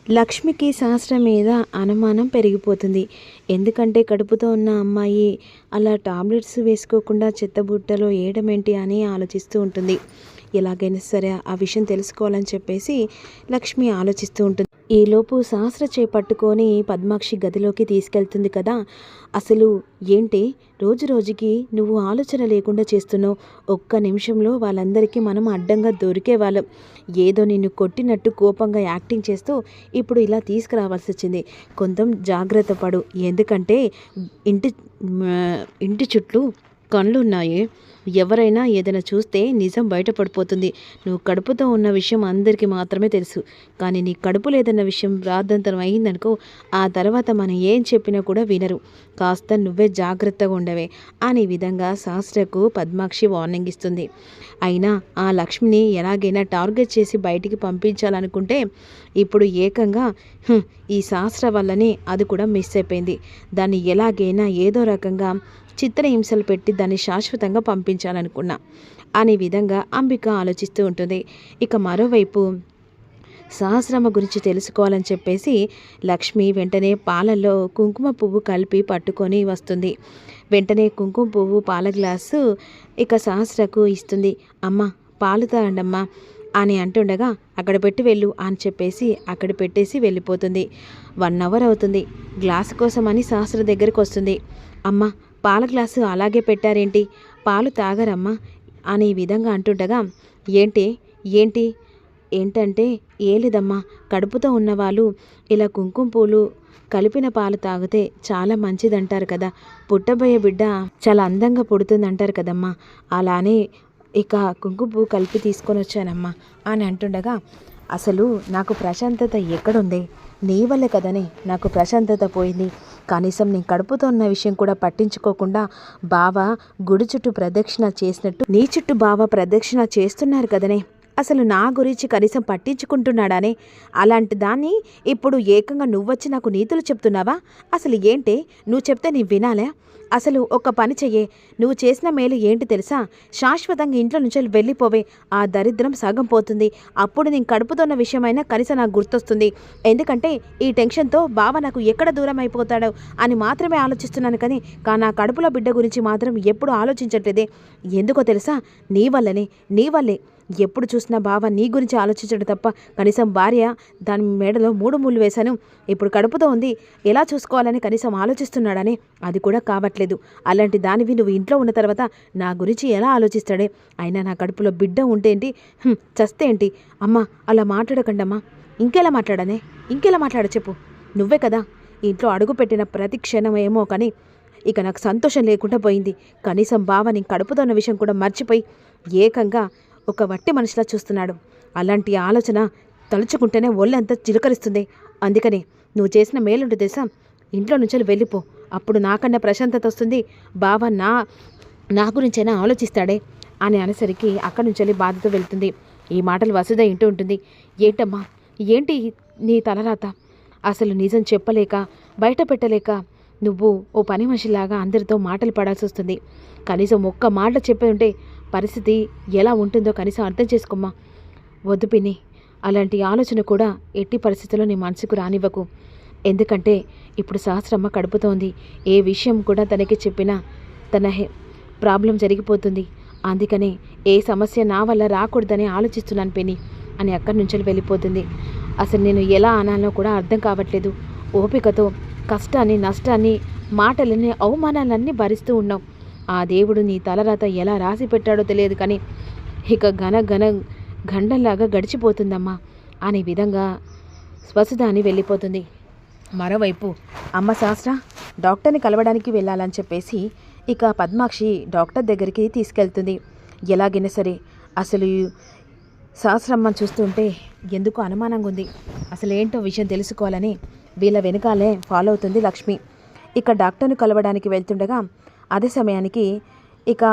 లక్ష్మికి శాస్త్రం మీద అనుమానం పెరిగిపోతుంది. ఎందుకంటే కడుపుతో ఉన్న అమ్మాయి అలా టాబ్లెట్స్ వేసుకోకుండా చెత్తబుట్టలో వేయడమేంటి అని ఆలోచిస్తూ ఉంటుంది. ఎలాగైనా సరే ఆ విషయం తెలుసుకోవాలని చెప్పేసి లక్ష్మి ఆలోచిస్తూ ఉంటుంది. ఈలోపు శాస్త్ర చేపట్టుకొని పద్మాక్షి గదిలోకి తీసుకెళ్తుంది కదా. అసలు ఏంటి రోజు రోజుకి నువ్వు ఆలోచన లేకుండా చేస్తున్నావు. ఒక్క నిమిషంలో వాళ్ళందరికీ మనం అడ్డంగా దొరికే వాళ్ళం. ఏదో నిన్ను కొట్టినట్టు కోపంగా యాక్టింగ్ చేస్తూ ఇప్పుడు ఇలా తీసుకురావాల్సి వచ్చింది. కొంచెం జాగ్రత్త పడు. ఎందుకంటే ఇంటి ఇంటి చుట్టూ కళ్ళున్నాయి. ఎవరైనా ఏదైనా చూస్తే నిజం బయటపడిపోతుంది. నువ్వు కడుపుతో ఉన్న విషయం అందరికీ మాత్రమే తెలుసు. కానీ నీ కడుపు లేదన్న విషయం రాద్ధాంతరం అయిందనుకో, ఆ తర్వాత మనం ఏం చెప్పినా కూడా వినరు. కాస్త నువ్వే జాగ్రత్తగా ఉండవే అనే విధంగా శాస్త్రకు పద్మాక్షి వార్నింగ్ ఇస్తుంది. అయినా ఆ లక్ష్మిని ఎలాగైనా టార్గెట్ చేసి బయటికి పంపించాలనుకుంటే ఇప్పుడు ఏకంగా ఈ శాస్త్ర వల్లనే అది కూడా మిస్ అయిపోయింది. దాన్ని ఎలాగైనా ఏదో రకంగా చిత్రహింసలు పెట్టి దాన్ని శాశ్వతంగా పంపించాలనుకున్నా అనే విధంగా అంబిక ఆలోచిస్తూ ఉంటుంది. ఇక మరోవైపు సహస్రమ్మ గురించి తెలుసుకోవాలని చెప్పేసి లక్ష్మి వెంటనే పాలల్లో కుంకుమ పువ్వు కలిపి పట్టుకొని వస్తుంది. వెంటనే కుంకుమ పువ్వు పాల గ్లాసు ఇక సహస్రకు ఇస్తుంది. అమ్మ పాలు తాగండమ్మా అని అంటుండగా అక్కడ పెట్టి వెళ్ళు అని చెప్పేసి అక్కడ పెట్టేసి వెళ్ళిపోతుంది. 1 అవర్ అవుతుంది. గ్లాసు కోసమని సహస్ర దగ్గరికి వస్తుంది. అమ్మ పాల గ్లాసు అలాగే పెట్టారేంటి, పాలు తాగరమ్మా అనే విధంగా అంటుండగా ఏంటి ఏంటి ఏంటంటే లేదమ్మా, కడుపుతో ఉన్నవాళ్ళు ఇలా కుంకుమ పూలు కలిపిన పాలు తాగితే చాలా మంచిదంటారు కదా, పుట్టబోయే బిడ్డ చాలా అందంగా పుడుతుందంటారు కదమ్మా, అలానే ఇక కుంకుమ పువ్వు కలిపి తీసుకొని వచ్చానమ్మా అని అంటుండగా అసలు నాకు ప్రశాంతత ఎక్కడుంది, నీ వల్లే కదనే నాకు ప్రశాంతత పోయింది. కనీసం నీ కడుపుతో ఉన్న విషయం కూడా పట్టించుకోకుండా బావ గుడి చుట్టూ ప్రదక్షిణ చేసినట్టు నీ చుట్టూ బావ ప్రదక్షిణ చేస్తున్నారు కదనే, అసలు నా గురించి కనీసం పట్టించుకుంటున్నాడానే, అలాంటి దాన్ని ఇప్పుడు ఏకంగా నువ్వొచ్చి నాకు నీతులు చెప్తున్నావా? అసలు ఏంటే నువ్వు చెప్తే నీ వినాలే? అసలు ఒక పని చెయ్యే, నువ్వు చేసిన మేలు ఏంటి తెలుసా? శాశ్వతంగా ఇంట్లో నుంచి వెళ్ళిపోవే, ఆ దరిద్రం సగం పోతుంది. అప్పుడు నేను కడుపుతున్న విషయమైనా కనీసం నాకు గుర్తొస్తుంది. ఎందుకంటే ఈ టెన్షన్తో బావ నాకు ఎక్కడ దూరం అయిపోతాడో అని మాత్రమే ఆలోచిస్తున్నాను, కానీ నా కడుపులో బిడ్డ గురించి మాత్రం ఎప్పుడు ఆలోచించట్లేదే. ఎందుకో తెలుసా? నీ వల్లే ఎప్పుడు చూసినా బావ నీ గురించి ఆలోచించడం తప్ప కనీసం భార్య దాని మెడలో 3 ముళ్ళు వేశాను, ఇప్పుడు కడుపుతో ఉంది, ఎలా చూసుకోవాలని కనీసం ఆలోచిస్తున్నాడని అది కూడా కావట్లేదు. అలాంటి దానివి నువ్వు ఇంట్లో ఉన్న తర్వాత నా గురించి ఎలా ఆలోచిస్తాడే? అయినా నా కడుపులో బిడ్డ ఉంటే ఏంటి, చస్తే ఏంటి? అమ్మ అలా మాట్లాడకండమ్మా. ఇంకెలా మాట్లాడ చెప్పు. నువ్వే కదా ఇంట్లో అడుగు పెట్టిన ప్రతి క్షణం ఏమో కానీ ఇక నాకు సంతోషం లేకుండా పోయింది. కనీసం బావ నీ కడుపుతో ఉన్న విషయం కూడా మర్చిపోయి ఏకంగా ఒక వట్టి మనిషిలా చూస్తున్నాడు. అలాంటి ఆలోచన తలుచుకుంటేనే ఒళ్ళంతా చిలకరిస్తుంది. అందుకని నువ్వు చేసిన మేలుంటే తెలుసా, ఇంట్లో నుంచి వెళ్ళిపో, అప్పుడు నాకన్నా ప్రశాంతత వస్తుంది. బావ నా గురించైనా ఆలోచిస్తాడే అని అనేసరికి అక్కడి నుంచి బాధతో వెళ్తుంది. ఈ మాటలు వసుధ ఇంటూ ఉంటుంది. ఏంటమ్మా ఏంటి నీ తలరాత? అసలు నిజం చెప్పలేక బయట పెట్టలేక నువ్వు ఓ పని మనిషిలాగా అందరితో మాటలు పడాల్సి వస్తుంది. కనీసం ఒక్క మాట చెప్పి ఉంటే పరిస్థితి ఎలా ఉంటుందో కనీసం అర్థం చేసుకోమ్మా. వద్దు పిన్ని, అలాంటి ఆలోచన కూడా ఎట్టి పరిస్థితుల్లో నీ మనసుకు రానివ్వకు. ఎందుకంటే ఇప్పుడు సహస్రమ్మ కడుపుతోంది. ఏ విషయం కూడా తనకి చెప్పినా తన ప్రాబ్లం జరిగిపోతుంది. అందుకనే ఏ సమస్య నా వల్ల రాకూడదని ఆలోచిస్తున్నాను పిన్ని అని అక్కడి నుంచి వెళ్ళిపోతుంది. అసలు నేను ఎలా అనాలో కూడా అర్థం కావట్లేదు. ఓపికతో కష్టాన్ని, నష్టాన్ని, మాటలన్నీ, అవమానాలన్నీ భరిస్తూ ఉన్నావు. ఆ దేవుడు నీ తలరాత ఎలా రాసి పెట్టాడో తెలియదు, కానీ ఇక గండంలాగా గడిచిపోతుందమ్మా అనే విధంగా స్వసుధాని వెళ్ళిపోతుంది. మరోవైపు అమ్మ శాస్త్ర డాక్టర్ని కలవడానికి వెళ్ళాలని చెప్పేసి ఇక పద్మాక్షి డాక్టర్ దగ్గరికి తీసుకెళ్తుంది. ఎలాగైనా సరే అసలు శాస్త్రమ్మని చూస్తుంటే ఎందుకు అనుమానంగా ఉంది, అసలు ఏంటో విషయం తెలుసుకోవాలని వీళ్ళ వెనకాలే ఫాలో అవుతుంది లక్ష్మి. ఇక డాక్టర్ని కలవడానికి వెళ్తుండగా అదే సమయానికి ఇక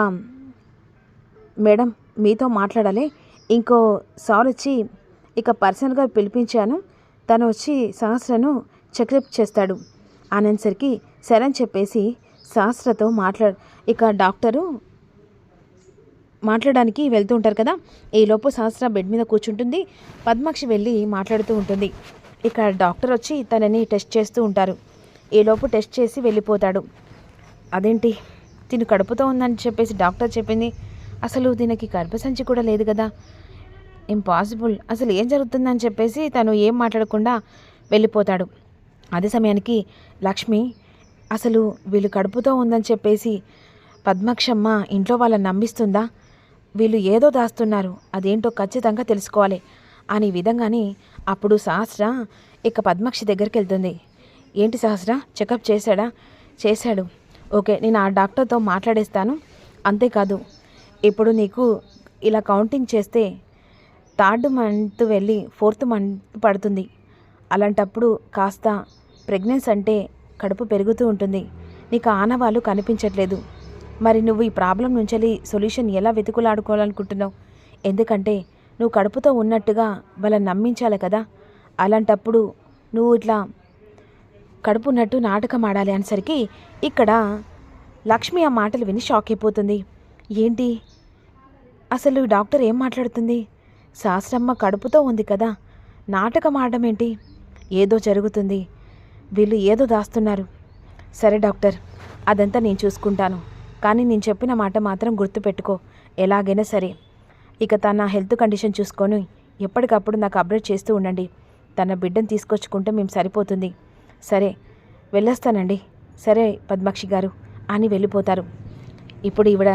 మేడం మీతో మాట్లాడాలి, ఇంకో సార్ వచ్చి ఇక పర్సనల్గా పిలిపించాను, తను వచ్చి సహస్రను చెకప్ చేస్తాడు అనేసరికి సరే అని చెప్పేసి సహస్రతో ఇక డాక్టరు మాట్లాడడానికి వెళ్తూ ఉంటారు కదా. ఈలోపు సహస్ర బెడ్ మీద కూర్చుంటుంది. పద్మాక్షి వెళ్ళి మాట్లాడుతూ ఉంటుంది. ఇక డాక్టర్ వచ్చి తనని టెస్ట్ చేస్తూ ఉంటారు. ఈలోపు టెస్ట్ చేసి వెళ్ళిపోతాడు. అదేంటి తిను కడుపుతో ఉందని చెప్పేసి డాక్టర్ చెప్పింది, అసలు దీనికి గర్భసంచి కూడా లేదు కదా, ఇంపాసిబుల్, అసలు ఏం జరుగుతుందని చెప్పేసి తను ఏం మాట్లాడకుండా వెళ్ళిపోతాడు. అదే సమయానికి లక్ష్మి అసలు వీళ్ళు కడుపుతో ఉందని చెప్పేసి పద్మాక్షమ్మ ఇంట్లో వాళ్ళని నమ్మిస్తుందా, వీళ్ళు ఏదో దాస్తున్నారు, అదేంటో ఖచ్చితంగా తెలుసుకోవాలి అని విధంగానే అప్పుడు సహస్ర ఇక పద్మాక్షి దగ్గరికి వెళ్తుంది. ఏంటి సహస్ర, చెకప్ చేశాడా? చేశాడు. ఓకే, నేను ఆ డాక్టర్తో మాట్లాడేస్తాను. అంతేకాదు ఇప్పుడు నీకు ఇలా కౌంటింగ్ చేస్తే 3rd మంత్ వెళ్ళి 4th మంత్ పడుతుంది. అలాంటప్పుడు కాస్త ప్రెగ్నెన్సీ అంటే కడుపు పెరుగుతూ ఉంటుంది, నీకు ఆనవాళ్ళు కనిపించట్లేదు. మరి నువ్వు ఈ ప్రాబ్లం నుంచి సొల్యూషన్ ఎలా వెతుకులాడుకోవాలనుకుంటున్నావు? ఎందుకంటే నువ్వు కడుపుతో ఉన్నట్టుగా వాళ్ళని నమ్మించాలి కదా. అలాంటప్పుడు నువ్వు ఇట్లా కడుపు ఉన్నట్టు నాటకం ఆడాలి అనేసరికి ఇక్కడ లక్ష్మి ఆ మాటలు విని షాక్ అయిపోతుంది. ఏంటి అసలు డాక్టర్ ఏం మాట్లాడుతుంది? శాస్త్రమ్మ కడుపుతో ఉంది కదా, నాటకం ఆడడం ఏంటి? ఏదో జరుగుతుంది, వీళ్ళు ఏదో దాస్తున్నారు. సరే డాక్టర్, అదంతా నేను చూసుకుంటాను, కానీ నేను చెప్పిన మాట మాత్రం గుర్తుపెట్టుకో. ఎలాగైనా సరే ఇక తన హెల్త్ కండిషన్ చూసుకొని ఎప్పటికప్పుడు నాకు అప్డేట్ చేస్తూ ఉండండి. తన బిడ్డను తీసుకొచ్చుకుంటే మేము సరిపోతుంది. సరే వెళ్ళొస్తానండి. సరే పద్మాక్షి గారు అని వెళ్ళిపోతారు. ఇప్పుడు ఈవిడ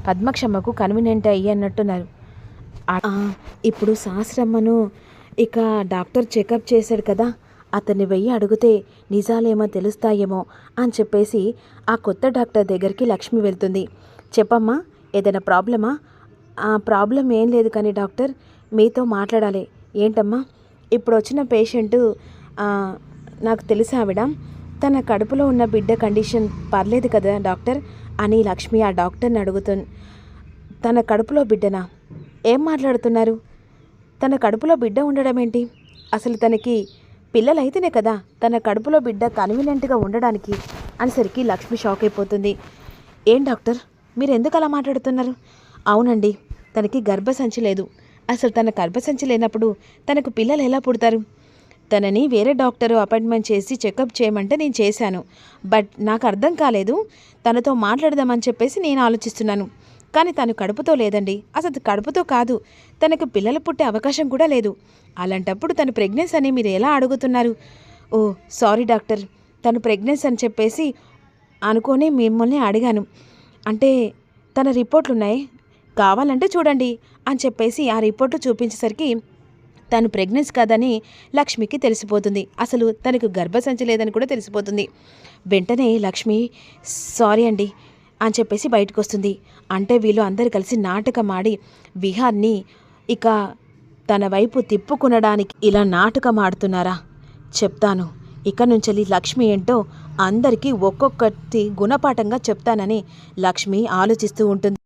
పద్మాక్షమ్మకు కన్వీనియంట్ అయ్యన్నట్టున్నారు. ఇప్పుడు సహస్రమ్మను ఇక డాక్టర్ చెకప్ చేశాడు కదా, అతన్ని వెయ్యి అడిగితే నిజాలేమో తెలుస్తాయేమో అని చెప్పేసి ఆ కొత్త డాక్టర్ దగ్గరికి లక్ష్మి వెళ్తుంది. చెప్పమ్మా, ఏదైనా ప్రాబ్లమా? ఆ ప్రాబ్లం ఏం లేదు కానీ డాక్టర్ మీతో మాట్లాడాలి. ఏంటమ్మా? ఇప్పుడు వచ్చిన పేషెంటు నాకు తెలిసి ఆవిడ తన కడుపులో ఉన్న బిడ్డ కండిషన్ పర్లేదు కదా డాక్టర్ అని లక్ష్మి ఆ డాక్టర్ని అడుగుతుంది. తన కడుపులో బిడ్డనా? ఏం మాట్లాడుతున్నారు? తన కడుపులో బిడ్డ ఉండడం ఏంటి? అసలు తనకి పిల్లలైతేనే కదా తన కడుపులో బిడ్డ కన్వీనియంట్గా ఉండడానికి అనేసరికి లక్ష్మి షాక్ అయిపోతుంది. ఏం డాక్టర్ మీరు ఎందుకు అలా మాట్లాడుతున్నారు? అవునండి, తనకి గర్భసంచి లేదు. అసలు తన గర్భసంచి లేనప్పుడు తనకు పిల్లలు ఎలా పుడతారు? తనని వేరే డాక్టరు అపాయింట్మెంట్ చేసి చెకప్ చేయమంటే నేను చేశాను, బట్ నాకు అర్థం కాలేదు. తనతో మాట్లాడదామని చెప్పేసి నేను ఆలోచిస్తున్నాను, కానీ తను కడుపుతో లేదండి. అసలు కడుపుతో కాదు, తనకు పిల్లలు పుట్టే అవకాశం కూడా లేదు. అలాంటప్పుడు తను ప్రెగ్నెన్సీ అని మీరు ఎలా అడుగుతున్నారు? ఓ సారీ డాక్టర్, తను ప్రెగ్నెన్సీ అని చెప్పేసి అనుకొని మిమ్మల్ని అడిగాను. అంటే తన రిపోర్ట్లు ఉన్నాయి, కావాలంటే చూడండి అని చెప్పేసి ఆ రిపోర్టు చూపించేసరికి తను ప్రెగ్నెన్సీ కాదని లక్ష్మికి తెలిసిపోతుంది. అసలు తనకు గర్భసంచి లేదని కూడా తెలిసిపోతుంది. వెంటనే లక్ష్మి సారీ అండి అని చెప్పేసి బయటకు వస్తుంది. అంటే వీళ్ళు అందరు కలిసి నాటకం ఆడి విహార్ని ఇక తన వైపు తిప్పుకునడానికి ఇలా నాటకం ఆడుతున్నారా? చెప్తాను, ఇక నుంచి లక్ష్మి ఏంటో అందరికీ ఒక్కొక్కటి గుణపాఠంగా చెప్తానని లక్ష్మి ఆలోచిస్తూ ఉంటుంది.